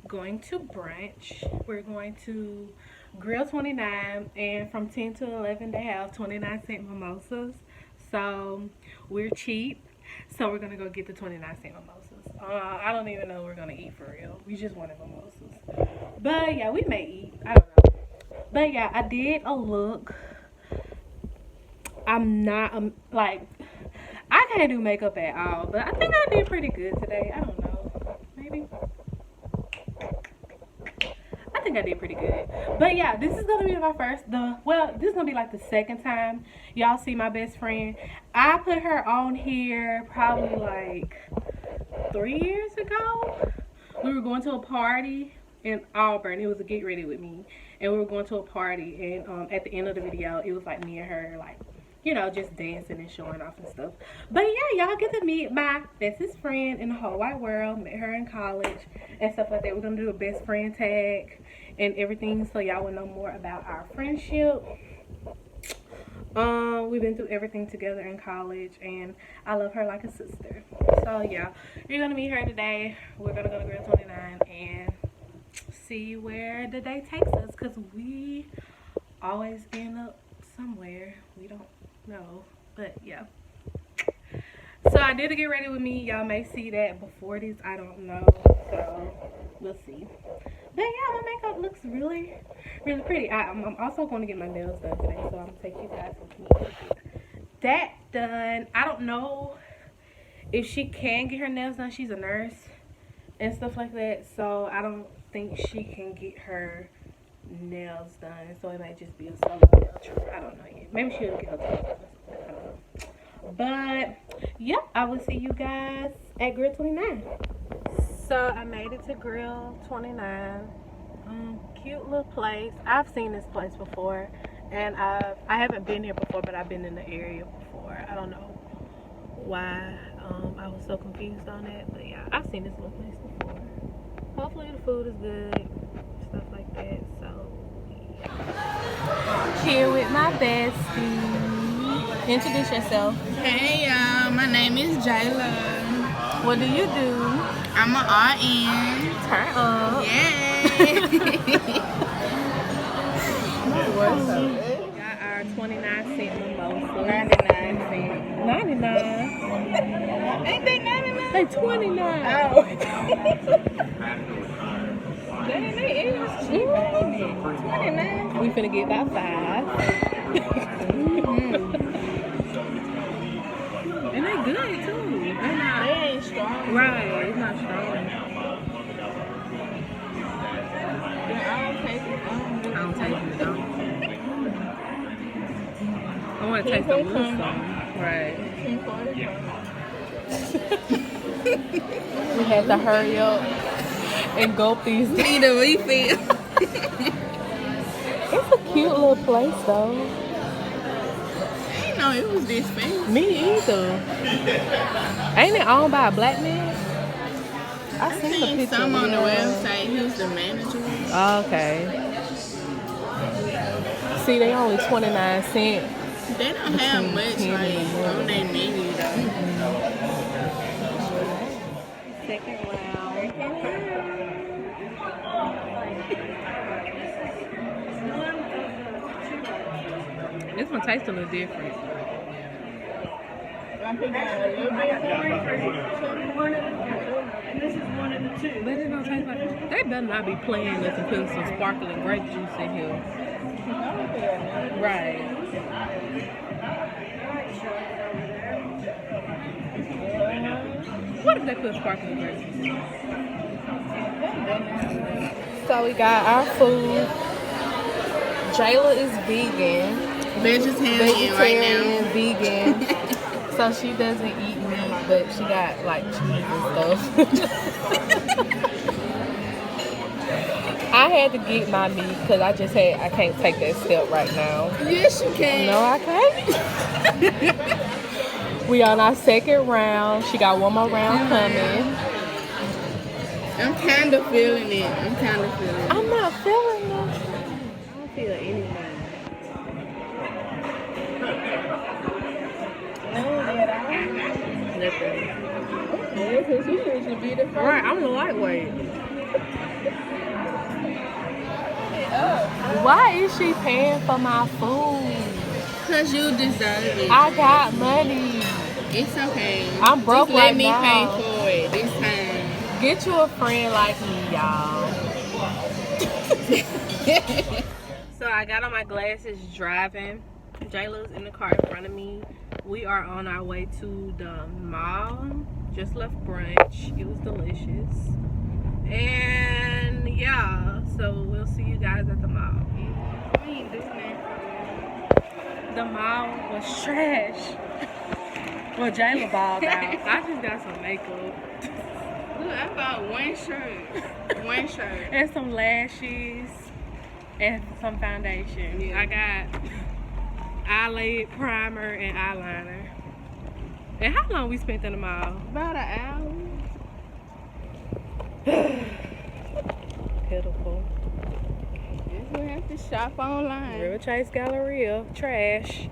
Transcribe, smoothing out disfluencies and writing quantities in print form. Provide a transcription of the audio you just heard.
going to brunch. We're going to Grill 29, and from 10 to 11 they have 29-cent mimosas. So we're cheap. So we're gonna go get the 29-cent mimosas. I don't even know what we're gonna eat for real. We just wanted mimosas. But yeah, we may eat. I don't know. But yeah, I did a look. I'm not like I can't do makeup at all, but I think I did pretty good today. I don't know. Maybe. I think I did pretty good. But yeah, this is gonna be my this is gonna be like the second time y'all see my best friend. I put her on here probably like 3 years ago. We were going to a party in Auburn. It was a get ready with me. And we were going to a party, and at the end of the video it was like me and her, like, you know, just dancing and showing off and stuff. But yeah, y'all get to meet my bestest friend in the whole wide world. Met her in college and stuff like that. We're gonna do a best friend tag and everything, so y'all will know more about our friendship. We've been through everything together in college, and I love her like a sister. So yeah, you're gonna meet her today. We're gonna go to Grill 29 and see where the day takes us, because we always end up somewhere. We don't know, but yeah. So I did a get ready with me. Y'all may see that before this, I don't know, so we'll see. But yeah, my makeup looks really pretty. I'm also going to get my nails done today, so I'm gonna take you guys with me. That done. I don't know if she can get her nails done. She's a nurse and stuff like that, so I don't think she can get her nails done, so it might just be a solo nail trip. I don't know yet. Maybe she'll get her nails done. I don't know. But yeah, I will see you guys at Grill 29. So I made it to Grill 29. Cute little place. I've seen this place before, and I haven't been here before, but I've been in the area before. I don't know why I was so confused on it, but yeah, I've seen this little place before. Hopefully the food is good, stuff like that. So yeah. Here with my bestie. Introduce yourself. Hey y'all, my name is Jayla. What do you do? I'm an RN. Turn up. Yay! Got our 29-cent mimosa. 99 cents. 99. Ain't they 99? They 29. Oh. They is cheap, ain't it? 29. We finna get about 5. And they good too. They ain't strong. Right, it's not strong. I don't taste it. I don't taste it though. I want to taste the little something. Right. We had to hurry up and gulp these. Need a refill. It's a cute little place though. I didn't know it was this fancy. Me either. Ain't it owned by a black man? I seen the picture. Some on the website. He was the manager. Okay. See, they only 29 cents. They don't have much like on their menu though. Second round. This one tastes a little different. And this is one of the two. But it don't taste like. They better not be playing us and putting some sparkling grape juice in here. Right. What if they put sparkling grape juice? So we got our food. Jayla is vegan. Vegetarian right now. Vegan. So she doesn't eat meat, but she got like cheese and stuff. I had to get my meat because I can't take that step right now. Yes, you can. No, I can't. We on our second round. She got one more round coming. I'm kind of feeling it. I'm not feeling it. I don't feel anything. Nothing. Yeah, because you usually be the first. Right, I'm the lightweight. Why is she paying for my food? Cause you deserve it. I got money. It's okay. I'm broke Just right let me now. pay for it this time. Get you a friend like me, y'all. So I got on my glasses driving. Jayla's in the car in front of me. We are on our way to the mall. Just left brunch. It was delicious. And yeah, so we'll see you guys at the mall. We ain't doing that. The mall was trash. Well, Jayla balled out. I just got some makeup. Look, I bought one shirt. One shirt. And some lashes. And some foundation. Yeah. I got eyelid primer and eyeliner. And how long we spent in the mall? About an Pitiful. hour. Just we have to shop online. Real Chase Galleria. Trash.